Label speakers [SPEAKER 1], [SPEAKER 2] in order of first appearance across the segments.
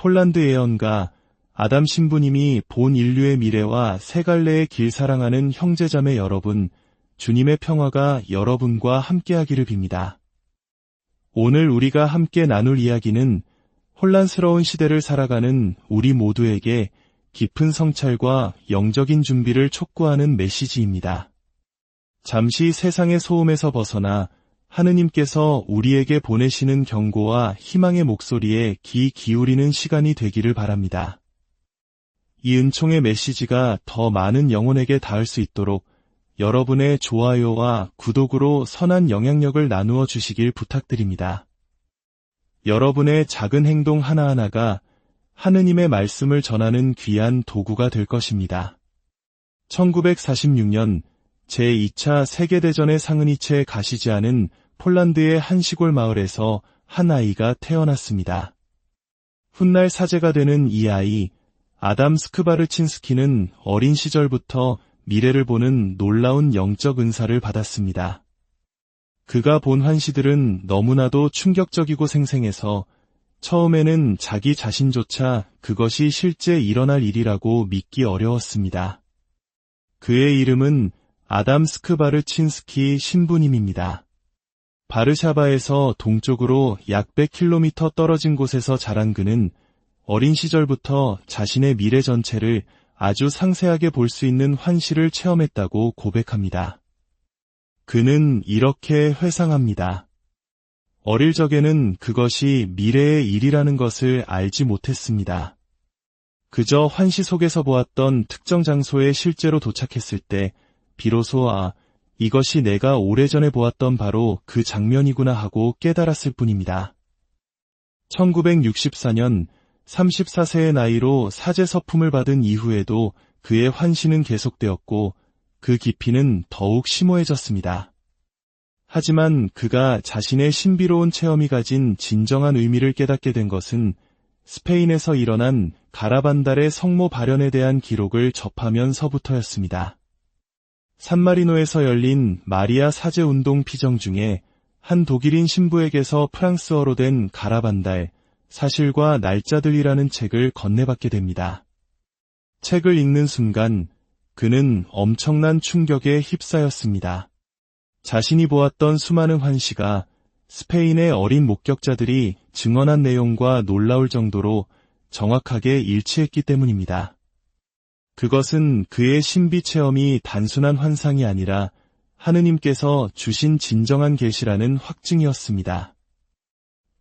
[SPEAKER 1] 폴란드 예언가 아담 신부님이 본 인류의 미래와 세 갈래의 길 사랑하는 형제자매 여러분, 주님의 평화가 여러분과 함께하기를 빕니다. 오늘 우리가 함께 나눌 이야기는 혼란스러운 시대를 살아가는 우리 모두에게 깊은 성찰과 영적인 준비를 촉구하는 메시지입니다. 잠시 세상의 소음에서 벗어나 하느님께서 우리에게 보내시는 경고와 희망의 목소리에 귀 기울이는 시간이 되기를 바랍니다. 이 은총의 메시지가 더 많은 영혼에게 닿을 수 있도록 여러분의 좋아요와 구독으로 선한 영향력을 나누어 주시길 부탁드립니다. 여러분의 작은 행동 하나하나가 하느님의 말씀을 전하는 귀한 도구가 될 것입니다. 1946년 제2차 세계대전의 상흔이 채 가시지 않은 폴란드의 한 시골 마을에서 한 아이가 태어났습니다. 훗날 사제가 되는 이 아이, 아담 스크바르친스키는 어린 시절부터 미래를 보는 놀라운 영적 은사를 받았습니다. 그가 본 환시들은 너무나도 충격적이고 생생해서 처음에는 자기 자신조차 그것이 실제 일어날 일이라고 믿기 어려웠습니다. 그의 이름은 아담 스크바르친스키 신부님입니다. 바르샤바에서 동쪽으로 약 100km 떨어진 곳에서 자란 그는 어린 시절부터 자신의 미래 전체를 아주 상세하게 볼 수 있는 환시를 체험했다고 고백합니다. 그는 이렇게 회상합니다. 어릴 적에는 그것이 미래의 일이라는 것을 알지 못했습니다. 그저 환시 속에서 보았던 특정 장소에 실제로 도착했을 때 비로소 이것이 내가 오래전에 보았던 바로 그 장면이구나 하고 깨달았을 뿐입니다. 1964년 34세의 나이로 사제 서품을 받은 이후에도 그의 환시는 계속되었고 그 깊이는 더욱 심오해졌습니다. 하지만 그가 자신의 신비로운 체험이 가진 진정한 의미를 깨닫게 된 것은 스페인에서 일어난 가라반달의 성모 발현에 대한 기록을 접하면서부터였습니다. 산마리노에서 열린 마리아 사제운동 피정 중에 한 독일인 신부에게서 프랑스어로 된 가라반달, 사실과 날짜들이라는 책을 건네받게 됩니다. 책을 읽는 순간 그는 엄청난 충격에 휩싸였습니다. 자신이 보았던 수많은 환시가 스페인의 어린 목격자들이 증언한 내용과 놀라울 정도로 정확하게 일치했기 때문입니다. 그것은 그의 신비 체험이 단순한 환상이 아니라 하느님께서 주신 진정한 계시라는 확증이었습니다.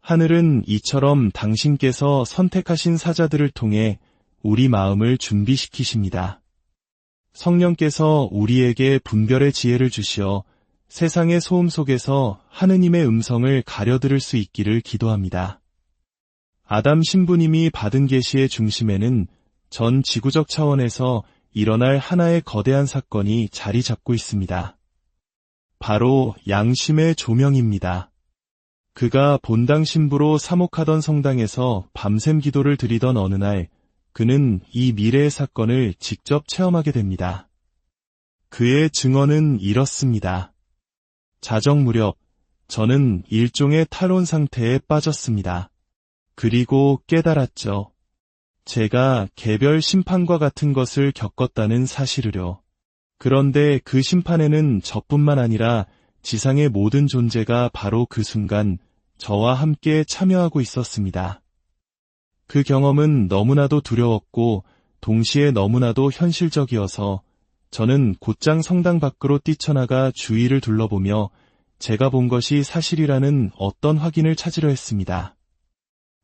[SPEAKER 1] 하늘은 이처럼 당신께서 선택하신 사자들을 통해 우리 마음을 준비시키십니다. 성령께서 우리에게 분별의 지혜를 주시어 세상의 소음 속에서 하느님의 음성을 가려들을 수 있기를 기도합니다. 아담 신부님이 받은 계시의 중심에는 전 지구적 차원에서 일어날 하나의 거대한 사건이 자리 잡고 있습니다. 바로 양심의 조명입니다. 그가 본당 신부로 사목하던 성당에서 밤샘 기도를 드리던 어느 날 그는 이 미래의 사건을 직접 체험하게 됩니다. 그의 증언은 이렇습니다. 자정 무렵 저는 일종의 탈원 상태에 빠졌습니다. 그리고 깨달았죠. 제가 개별 심판과 같은 것을 겪었다는 사실을요. 그런데 그 심판에는 저뿐만 아니라 지상의 모든 존재가 바로 그 순간 저와 함께 참여하고 있었습니다. 그 경험은 너무나도 두려웠고 동시에 너무나도 현실적이어서 저는 곧장 성당 밖으로 뛰쳐나가 주위를 둘러보며 제가 본 것이 사실이라는 어떤 확인을 찾으려 했습니다.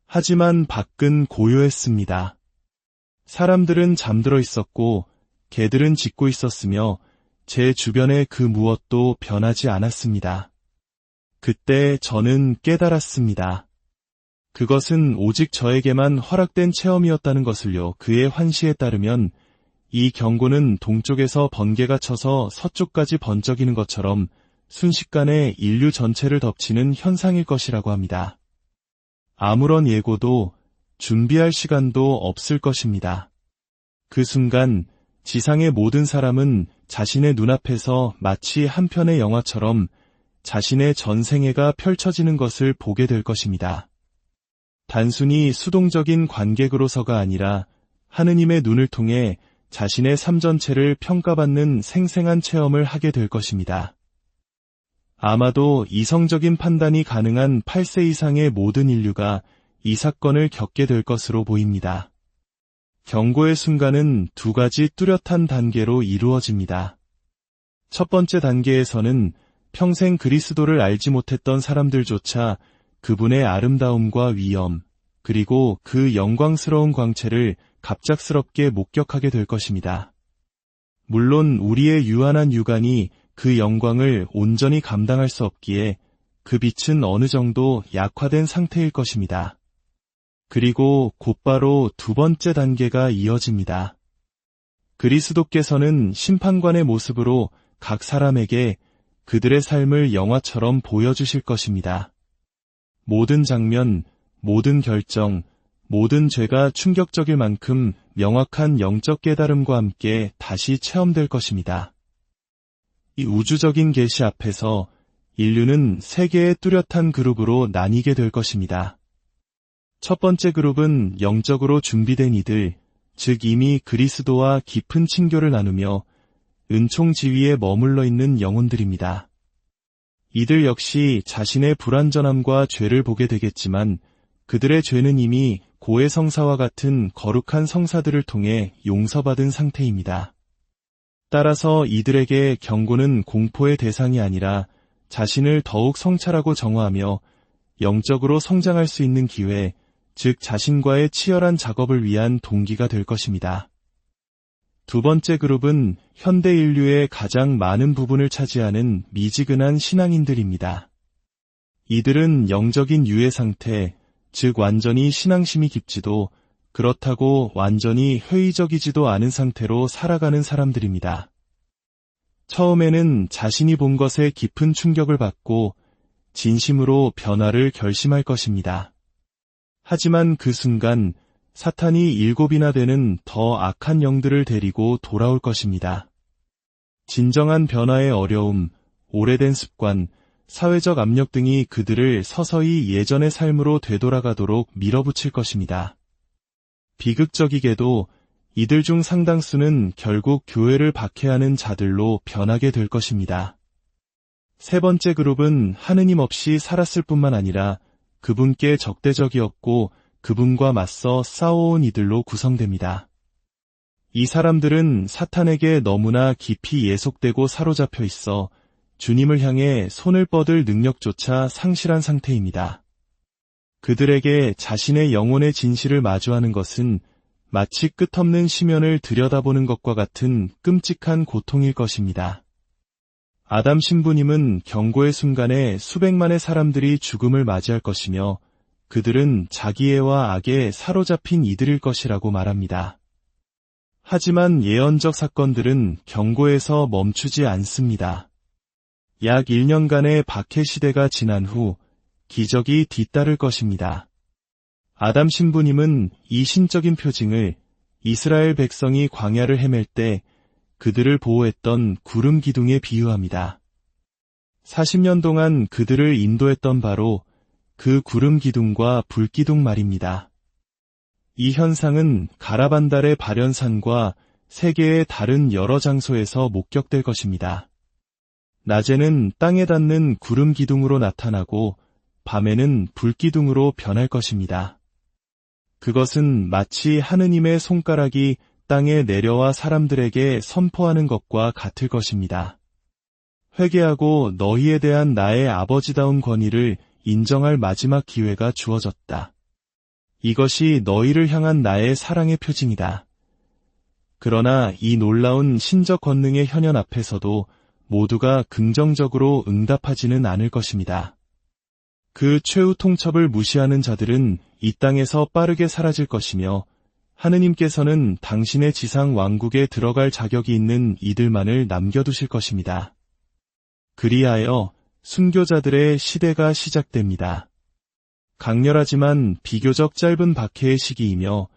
[SPEAKER 1] 하지만 밖은 고요했습니다. 사람들은 잠들어 있었고 개들은 짖고 있었으며 제 주변의 그 무엇도 변하지 않았습니다. 그때 저는 깨달았습니다. 그것은 오직 저에게만 허락된 체험이었다는 것을요. 그의 환시에 따르면 이 경고는 동쪽에서 번개가 쳐서 서쪽까지 번쩍이는 것처럼 순식간에 인류 전체를 덮치는 현상일 것이라고 합니다. 아무런 예고도 준비할 시간도 없을 것입니다. 그 순간 지상의 모든 사람은 자신의 눈앞에서 마치 한 편의 영화처럼 자신의 전생애가 펼쳐지는 것을 보게 될 것입니다. 단순히 수동적인 관객으로서가 아니라 하느님의 눈을 통해 자신의 삶 전체를 평가받는 생생한 체험을 하게 될 것입니다. 아마도 이성적인 판단이 가능한 8세 이상의 모든 인류가 이 사건을 겪게 될 것으로 보입니다. 경고의 순간은 두 가지 뚜렷한 단계로 이루어집니다. 첫 번째 단계에서는 평생 그리스도를 알지 못했던 사람들조차 그분의 아름다움과 위엄, 그리고 그 영광스러운 광채를 갑작스럽게 목격하게 될 것입니다. 물론 우리의 유한한 육안이 그 영광을 온전히 감당할 수 없기에 그 빛은 어느 정도 약화된 상태일 것입니다. 그리고 곧바로 두 번째 단계가 이어집니다. 그리스도께서는 심판관의 모습으로 각 사람에게 그들의 삶을 영화처럼 보여주실 것입니다. 모든 장면, 모든 결정, 모든 죄가 충격적일 만큼 명확한 영적 깨달음과 함께 다시 체험될 것입니다. 이 우주적인 계시 앞에서 인류는 세 개의 뚜렷한 그룹으로 나뉘게 될 것입니다. 첫 번째 그룹은 영적으로 준비된 이들, 즉 이미 그리스도와 깊은 친교를 나누며 은총 지위에 머물러 있는 영혼들입니다. 이들 역시 자신의 불완전함과 죄를 보게 되겠지만 그들의 죄는 이미 고해 성사와 같은 거룩한 성사들을 통해 용서받은 상태입니다. 따라서 이들에게 경고는 공포의 대상이 아니라 자신을 더욱 성찰하고 정화하며 영적으로 성장할 수 있는 기회, 즉 자신과의 치열한 작업을 위한 동기가 될 것입니다. 두 번째 그룹은 현대 인류의 가장 많은 부분을 차지하는 미지근한 신앙인들입니다. 이들은 영적인 유해 상태, 즉 완전히 신앙심이 깊지도 그렇다고 완전히 회의적이지도 않은 상태로 살아가는 사람들입니다. 처음에는 자신이 본 것에 깊은 충격을 받고 진심으로 변화를 결심할 것입니다. 하지만 그 순간 사탄이 7이나 되는 더 악한 영들을 데리고 돌아올 것입니다. 진정한 변화의 어려움, 오래된 습관, 사회적 압력 등이 그들을 서서히 예전의 삶으로 되돌아가도록 밀어붙일 것입니다. 비극적이게도 이들 중 상당수는 결국 교회를 박해하는 자들로 변하게 될 것입니다. 세 번째 그룹은 하느님 없이 살았을 뿐만 아니라 그분께 적대적이었고 그분과 맞서 싸워온 이들로 구성됩니다. 이 사람들은 사탄에게 너무나 깊이 예속되고 사로잡혀 있어 주님을 향해 손을 뻗을 능력조차 상실한 상태입니다. 그들에게 자신의 영혼의 진실을 마주하는 것은 마치 끝없는 심연을 들여다보는 것과 같은 끔찍한 고통일 것입니다. 아담 신부님은 경고의 순간에 수백만의 사람들이 죽음을 맞이할 것이며 그들은 자기애와 악에 사로잡힌 이들일 것이라고 말합니다. 하지만 예언적 사건들은 경고에서 멈추지 않습니다. 약 1년간의 박해 시대가 지난 후 기적이 뒤따를 것입니다. 아담 신부님은 이 신적인 표징을 이스라엘 백성이 광야를 헤맬 때 그들을 보호했던 구름 기둥에 비유합니다. 40년 동안 그들을 인도했던 바로 그 구름 기둥과 불 기둥 말입니다. 이 현상은 가라반달의 발현산과 세계의 다른 여러 장소에서 목격될 것입니다. 낮에는 땅에 닿는 구름 기둥으로 나타나고 밤에는 불 기둥으로 변할 것입니다. 그것은 마치 하느님의 손가락이 땅에 내려와 사람들에게 선포하는 것과 같을 것입니다. 회개하고 너희에 대한 나의 아버지다운 권위를 인정할 마지막 기회가 주어졌다. 이것이 너희를 향한 나의 사랑의 표징이다. 그러나 이 놀라운 신적 권능의 현현 앞에서도 모두가 긍정적으로 응답하지는 않을 것입니다. 그 최후 통첩을 무시하는 자들은 이 땅에서 빠르게 사라질 것이며 하느님께서는 당신의 지상 왕국에 들어갈 자격이 있는 이들만을 남겨두실 것입니다. 그리하여 순교자들의 시대가 시작됩니다. 강렬하지만 비교적 짧은 박해의 시기이며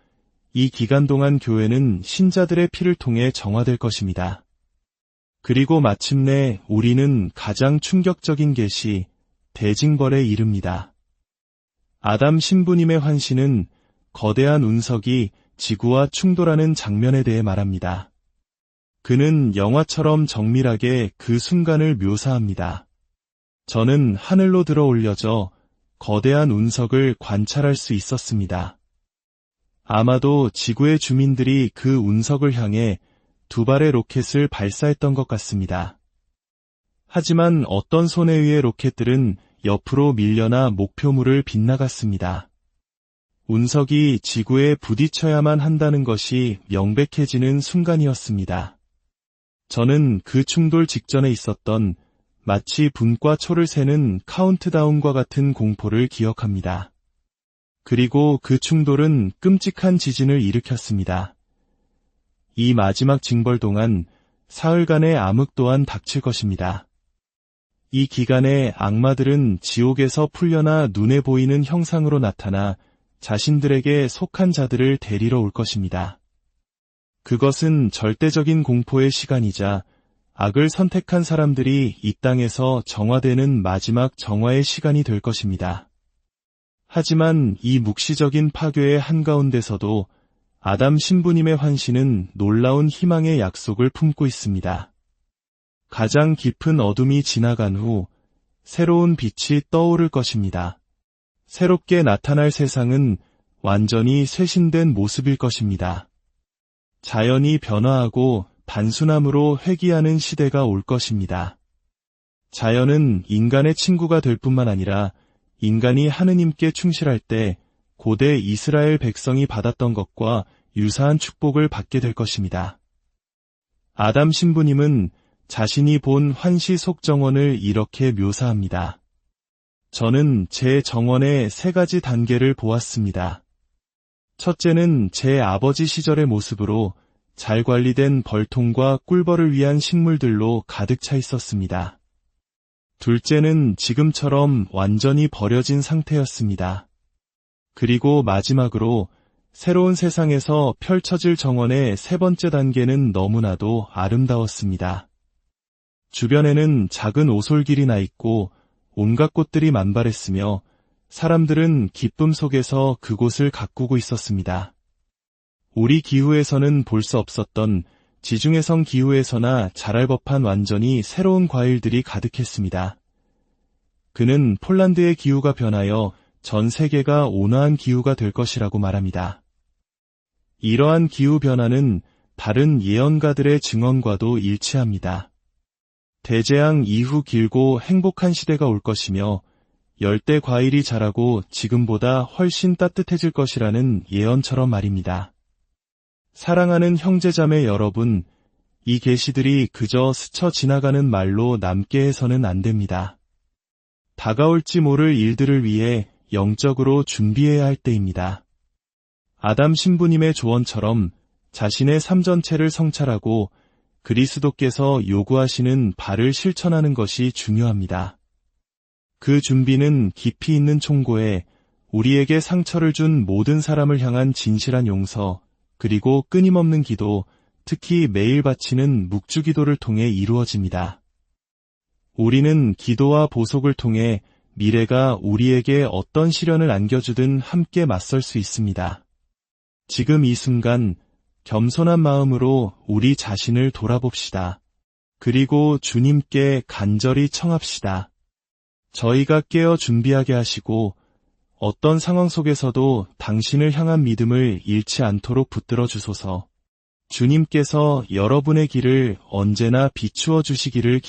[SPEAKER 1] 이 기간 동안 교회는 신자들의 피를 통해 정화될 것입니다. 그리고 마침내 우리는 가장 충격적인 계시, 대징벌에 이릅니다. 아담 신부님의 환시는 거대한 운석이 지구와 충돌하는 장면에 대해 말합니다. 그는 영화처럼 정밀하게 그 순간을 묘사합니다. 저는 하늘로 들어 올려져 거대한 운석을 관찰할 수 있었습니다. 아마도 지구의 주민들이 그 운석을 향해 두 발의 로켓을 발사했던 것 같습니다. 하지만 어떤 손에 의해 로켓들은 옆으로 밀려나 목표물을 빗나갔습니다. 운석이 지구에 부딪혀야만 한다는 것이 명백해지는 순간이었습니다. 저는 그 충돌 직전에 있었던 마치 분과 초를 세는 카운트다운과 같은 공포를 기억합니다. 그리고 그 충돌은 끔찍한 지진을 일으켰습니다. 이 마지막 징벌 동안 사흘간의 암흑 또한 닥칠 것입니다. 이 기간에 악마들은 지옥에서 풀려나 눈에 보이는 형상으로 나타나 자신들에게 속한 자들을 데리러 올 것입니다. 그것은 절대적인 공포의 시간이자 악을 선택한 사람들이 이 땅에서 정화되는 마지막 정화의 시간이 될 것입니다. 하지만 이 묵시적인 파괴의 한가운데서도 아담 신부님의 환시는 놀라운 희망의 약속을 품고 있습니다. 가장 깊은 어둠이 지나간 후 새로운 빛이 떠오를 것입니다. 새롭게 나타날 세상은 완전히 쇄신된 모습일 것입니다. 자연이 변화하고 단순함으로 회귀하는 시대가 올 것입니다. 자연은 인간의 친구가 될 뿐만 아니라 인간이 하느님께 충실할 때 고대 이스라엘 백성이 받았던 것과 유사한 축복을 받게 될 것입니다. 아담 신부님은 자신이 본 환시 속 정원을 이렇게 묘사합니다. 저는 제 정원의 세 가지 단계를 보았습니다. 첫째는 제 아버지 시절의 모습으로 잘 관리된 벌통과 꿀벌을 위한 식물들로 가득 차 있었습니다. 둘째는 지금처럼 완전히 버려진 상태였습니다. 그리고 마지막으로 새로운 세상에서 펼쳐질 정원의 세 번째 단계는 너무나도 아름다웠습니다. 주변에는 작은 오솔길이 나 있고 온갖 꽃들이 만발했으며 사람들은 기쁨 속에서 그곳을 가꾸고 있었습니다. 우리 기후에서는 볼 수 없었던 지중해성 기후에서나 자랄 법한 완전히 새로운 과일들이 가득했습니다. 그는 폴란드의 기후가 변하여 전 세계가 온화한 기후가 될 것이라고 말합니다. 이러한 기후 변화는 다른 예언가들의 증언과도 일치합니다. 대재앙 이후 길고 행복한 시대가 올 것이며 열대 과일이 자라고 지금보다 훨씬 따뜻해질 것이라는 예언처럼 말입니다. 사랑하는 형제자매 여러분, 이 계시들이 그저 스쳐 지나가는 말로 남게 해서는 안 됩니다. 다가올지 모를 일들을 위해 영적으로 준비해야 할 때입니다. 아담 신부님의 조언처럼 자신의 삶 전체를 성찰하고 그리스도께서 요구하시는 바를 실천하는 것이 중요합니다. 그 준비는 깊이 있는 총고에 우리에게 상처를 준 모든 사람을 향한 진실한 용서, 그리고 끊임없는 기도, 특히 매일 바치는 묵주기도를 통해 이루어집니다. 우리는 기도와 보속을 통해 미래가 우리에게 어떤 시련을 안겨주든 함께 맞설 수 있습니다. 지금 이 순간 겸손한 마음으로 우리 자신을 돌아봅시다. 그리고 주님께 간절히 청합시다. 저희가 깨어 준비하게 하시고 어떤 상황 속에서도 당신을 향한 믿음을 잃지 않도록 붙들어 주소서. 주님께서 여러분의 길을 언제나 비추어 주시기를